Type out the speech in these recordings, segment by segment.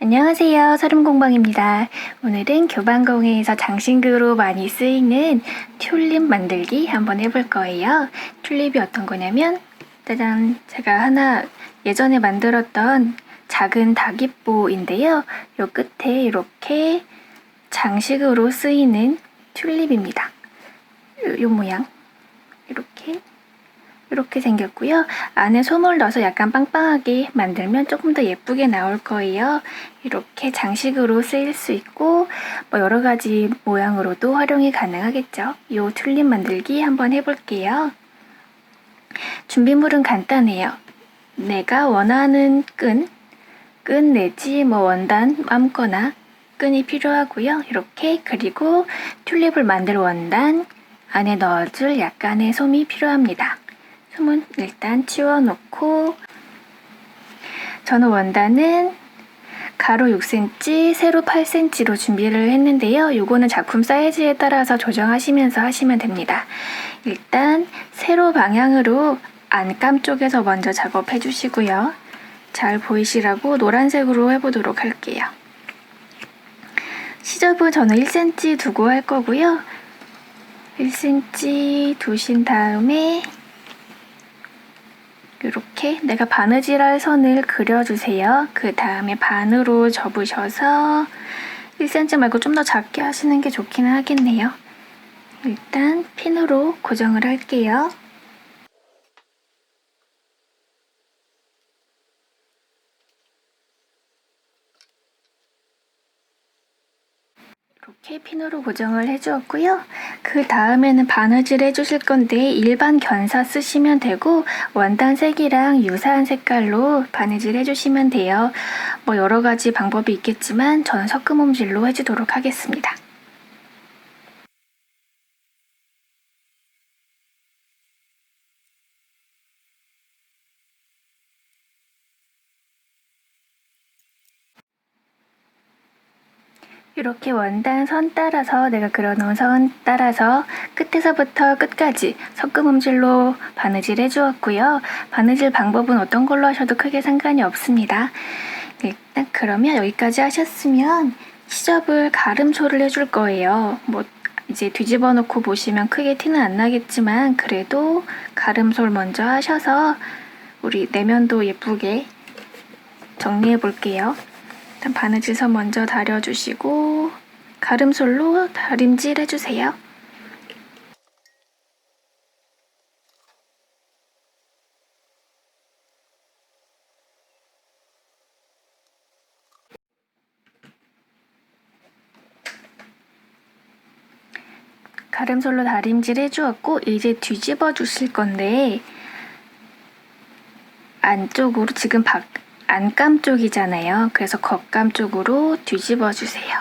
안녕하세요. 서름공방입니다. 오늘은 교반공회에서 장식으로 많이 쓰이는 튤립 만들기 한번 해볼 거예요. 튤립이 어떤 거냐면 짜잔, 제가 하나 예전에 만들었던 작은 다깃보인데요. 요 끝에 이렇게 장식으로 쓰이는 튤립입니다. 요 모양 이렇게 생겼고요. 안에 솜을 넣어서 약간 빵빵하게 만들면 조금 더 예쁘게 나올 거예요. 이렇게 장식으로 쓰일 수 있고 여러 가지 모양으로도 활용이 가능하겠죠. 이 튤립 만들기 한번 해볼게요. 준비물은 간단해요. 내가 원하는 끈 내지 원단 아무거나 끈이 필요하고요. 이렇게 그리고 튤립을 만들 원단 안에 넣어줄 약간의 솜이 필요합니다. 솜은 일단 치워놓고 저는 원단은 가로 6cm, 세로 8cm로 준비를 했는데요. 요거는 작품 사이즈에 따라서 조정하시면서 하시면 됩니다. 일단 세로 방향으로 안감 쪽에서 먼저 작업해 주시고요. 잘 보이시라고 노란색으로 해보도록 할게요. 시접은 저는 1cm 두고 할 거고요. 1cm 두신 다음에 이렇게 내가 바느질할 선을 그려주세요. 그 다음에 반으로 접으셔서 1cm 말고 좀 더 작게 하시는 게 좋기는 하겠네요. 일단 핀으로 고정을 할게요. 이렇게 핀으로 고정을 해주었고요. 그 다음에는 바느질 해주실 건데 일반 견사 쓰시면 되고 원단 색이랑 유사한 색깔로 바느질 해주시면 돼요. 여러 가지 방법이 있겠지만 저는 섞음홈질로 해주도록 하겠습니다. 이렇게 원단 선 따라서 내가 그려놓은 선 따라서 끝에서부터 끝까지 섞음홈질로 바느질 해주었고요. 바느질 방법은 어떤 걸로 하셔도 크게 상관이 없습니다. 일단 그러면 여기까지 하셨으면 시접을 가름소를 해줄 거예요. 이제 뒤집어 놓고 보시면 크게 티는 안 나겠지만 그래도 가름솔 먼저 하셔서 우리 내면도 예쁘게 정리해 볼게요. 일단 바느질선 먼저 다려주시고 가름솔로 다림질 해주세요. 가름솔로 다림질 해주었고 이제 뒤집어 주실 건데 안쪽으로 지금 안감 쪽이잖아요. 그래서 겉감 쪽으로 뒤집어 주세요.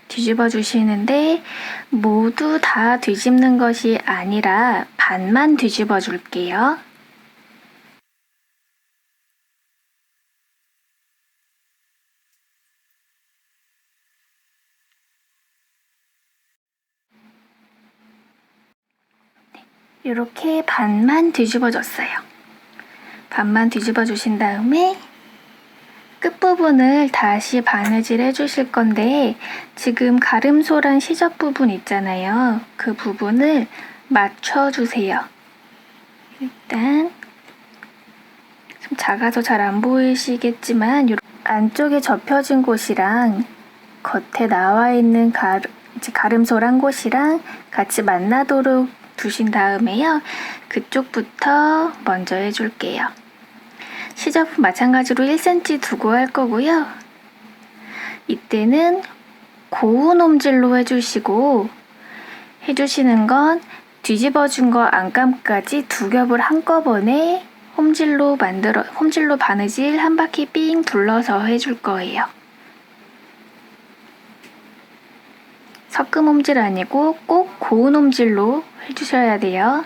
뒤집어 주시는데 모두 다 뒤집는 것이 아니라 반만 뒤집어 줄게요. 이렇게 반만 뒤집어 줬어요. 반만 뒤집어 주신 다음에 끝부분을 다시 바느질 해주실 건데 지금 가름소란 시접 부분 있잖아요. 그 부분을 맞춰주세요. 일단 좀 작아서 잘 안 보이시겠지만 안쪽에 접혀진 곳이랑 겉에 나와 있는 가름소란 곳이랑 같이 만나도록 두신 다음에요. 그쪽부터 먼저 해줄게요. 시접은 마찬가지로 1cm 두고 할 거고요. 이때는 고운 홈질로 해주시고 해주시는 건 뒤집어준 거 안감까지 두 겹을 한꺼번에 홈질로 바느질 한 바퀴 삥 둘러서 해줄 거예요. 섞음 홈질 아니고 꼭 고운 홈질로 해주셔야 돼요.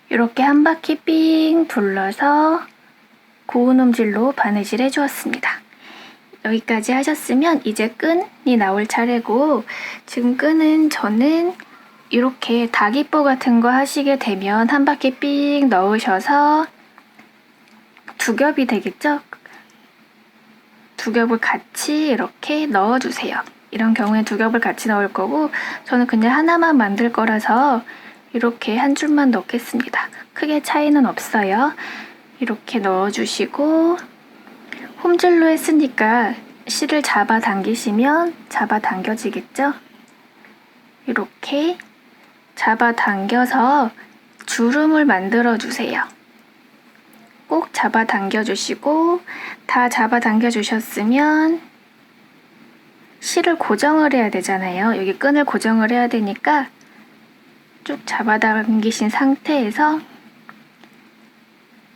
이렇게 한 바퀴 삥 둘러서 고운 홈질로 바느질 해주었습니다. 여기까지 하셨으면 이제 끈이 나올 차례고, 지금 끈은 저는 이렇게 다기보 같은 거 하시게 되면 한 바퀴 삥 넣으셔서 두 겹이 되겠죠? 두 겹을 같이 이렇게 넣어주세요. 이런 경우에 두 겹을 같이 넣을 거고, 저는 그냥 하나만 만들 거라서 이렇게 한 줄만 넣겠습니다. 크게 차이는 없어요. 이렇게 넣어주시고, 홈질로 했으니까 실을 잡아 당기시면 잡아 당겨지겠죠? 이렇게 잡아 당겨서 주름을 만들어 주세요. 꼭 잡아 당겨 주시고, 다 잡아 당겨 주셨으면 실을 고정을 해야 되잖아요. 여기 끈을 고정을 해야 되니까 쭉 잡아 당기신 상태에서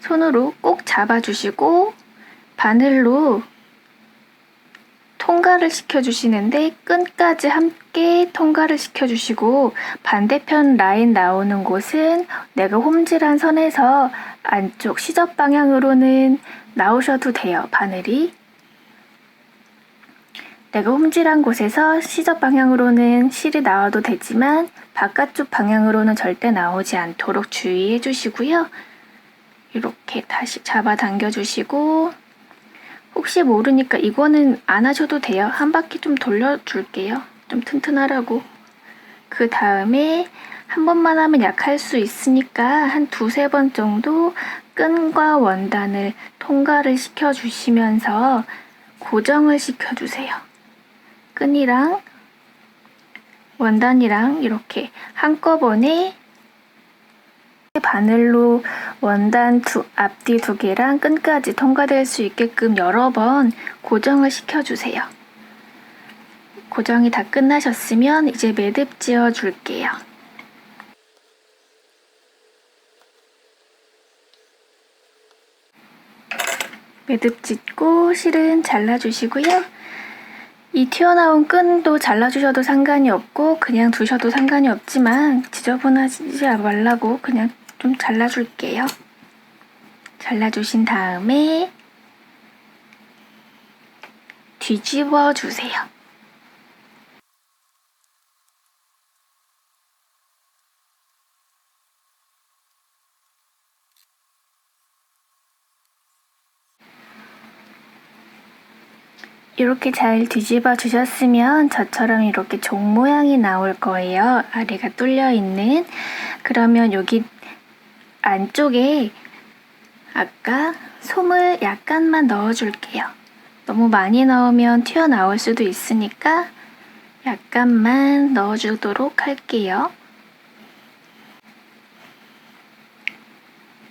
손으로 꼭 잡아 주시고, 바늘로 통과를 시켜주시는데 끈까지 함께 통과를 시켜주시고, 반대편 라인 나오는 곳은 내가 홈질한 선에서 안쪽 시접 방향으로는 나오셔도 돼요. 바늘이 내가 홈질한 곳에서 시접 방향으로는 실이 나와도 되지만 바깥쪽 방향으로는 절대 나오지 않도록 주의해 주시고요. 이렇게 다시 잡아 당겨 주시고, 혹시 모르니까 이거는 안 하셔도 돼요. 한 바퀴 좀 돌려줄게요. 좀 튼튼하라고. 그 다음에 한 번만 하면 약할 수 있으니까 한 두세 번 정도 끈과 원단을 통과를 시켜주시면서 고정을 시켜주세요. 끈이랑 원단이랑 이렇게 한꺼번에 바늘로 원단 앞뒤 두 개랑 끈까지 통과될 수 있게끔 여러 번 고정을 시켜주세요. 고정이 다 끝나셨으면 이제 매듭 지어 줄게요. 매듭 짓고 실은 잘라주시고요. 이 튀어나온 끈도 잘라주셔도 상관이 없고 그냥 두셔도 상관이 없지만 지저분하지 말라고 그냥 좀 잘라줄게요. 잘라주신 다음에 뒤집어 주세요. 이렇게 잘 뒤집어 주셨으면 저처럼 이렇게 종 모양이 나올 거예요. 아래가 뚫려 있는. 그러면 여기 안쪽에 아까 솜을 약간만 넣어줄게요. 너무 많이 넣으면 튀어나올 수도 있으니까 약간만 넣어주도록 할게요.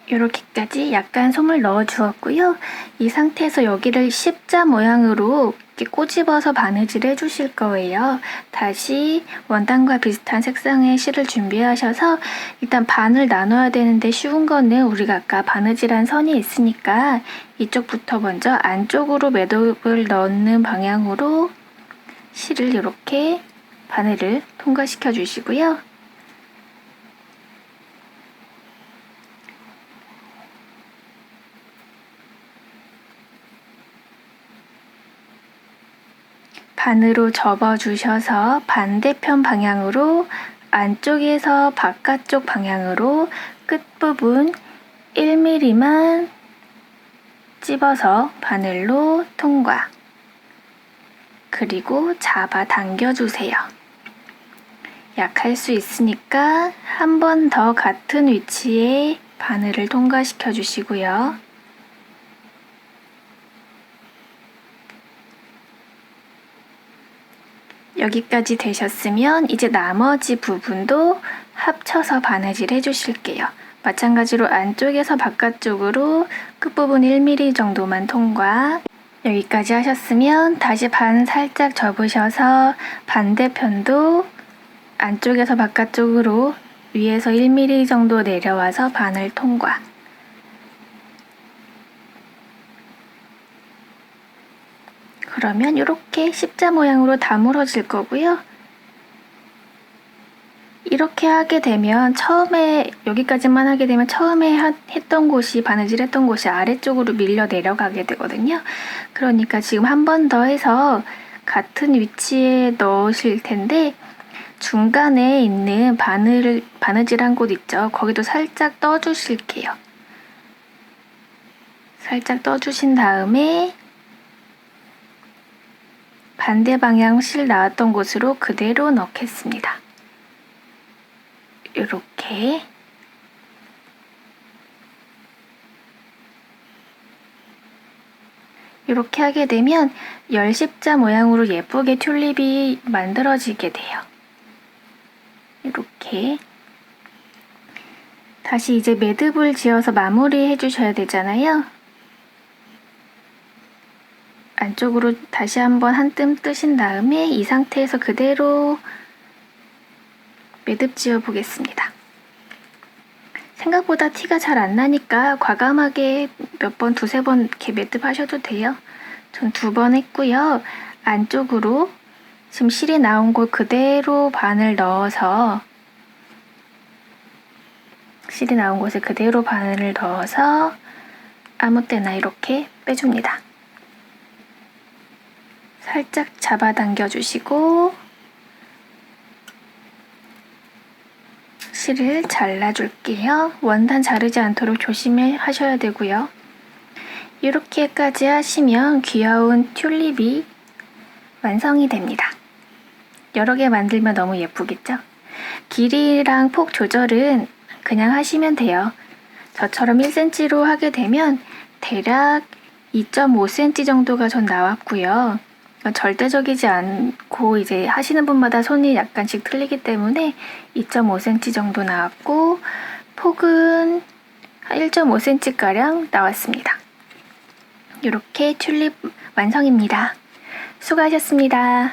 이렇게까지 약간 솜을 넣어 주었고요. 이 상태에서 여기를 십자 모양으로 이렇게 꼬집어서 바느질 해주실 거예요. 다시 원단과 비슷한 색상의 실을 준비하셔서 일단 반을 나눠야 되는데 쉬운 거는 우리가 아까 바느질한 선이 있으니까 이쪽부터 먼저 안쪽으로 매듭을 넣는 방향으로 실을 이렇게 바늘을 통과시켜 주시고요. 반으로 접어주셔서 반대편 방향으로 안쪽에서 바깥쪽 방향으로 끝부분 1mm만 찝어서 바늘로 통과. 그리고 잡아 당겨주세요. 약할 수 있으니까 한 번 더 같은 위치에 바늘을 통과시켜 주시고요. 여기까지 되셨으면 이제 나머지 부분도 합쳐서 바느질 해주실게요. 마찬가지로 안쪽에서 바깥쪽으로 끝부분 1mm 정도만 통과. 여기까지 하셨으면 다시 반 살짝 접으셔서 반대편도 안쪽에서 바깥쪽으로 위에서 1mm 정도 내려와서 반을 통과. 그러면 이렇게 십자 모양으로 다물어질 거고요. 이렇게 하게 되면 여기까지만 하게 되면 처음에 했던 곳이, 바느질 했던 곳이 아래쪽으로 밀려 내려가게 되거든요. 그러니까 지금 한 번 더 해서 같은 위치에 넣으실 텐데, 중간에 있는 바느질한 곳 있죠? 거기도 살짝 떠주실게요. 살짝 떠주신 다음에 반대 방향 실 나왔던 곳으로 그대로 넣겠습니다. 이렇게 하게 되면 열십자 모양으로 예쁘게 튤립이 만들어지게 돼요. 이렇게 다시 이제 매듭을 지어서 마무리 해주셔야 되잖아요. 안쪽으로 다시 한번 한 뜸 뜨신 다음에 이 상태에서 그대로 매듭 지어 보겠습니다. 생각보다 티가 잘 안 나니까 과감하게 몇 번, 두세 번 이렇게 매듭 하셔도 돼요. 전 2번 했고요. 안쪽으로 지금 실이 나온 곳 그대로 바늘 넣어서, 실이 나온 곳에 그대로 바늘을 넣어서 아무 때나 이렇게 빼줍니다. 살짝 잡아당겨 주시고 실을 잘라줄게요. 원단 자르지 않도록 조심하셔야 되고요. 이렇게까지 하시면 귀여운 튤립이 완성이 됩니다. 여러 개 만들면 너무 예쁘겠죠? 길이랑 폭 조절은 그냥 하시면 돼요. 저처럼 1cm로 하게 되면 대략 2.5cm 정도가 전 나왔고요. 절대적이지 않고 이제 하시는 분마다 손이 약간씩 틀리기 때문에 2.5cm 정도 나왔고, 폭은 1.5cm가량 나왔습니다. 이렇게 튤립 완성입니다. 수고하셨습니다.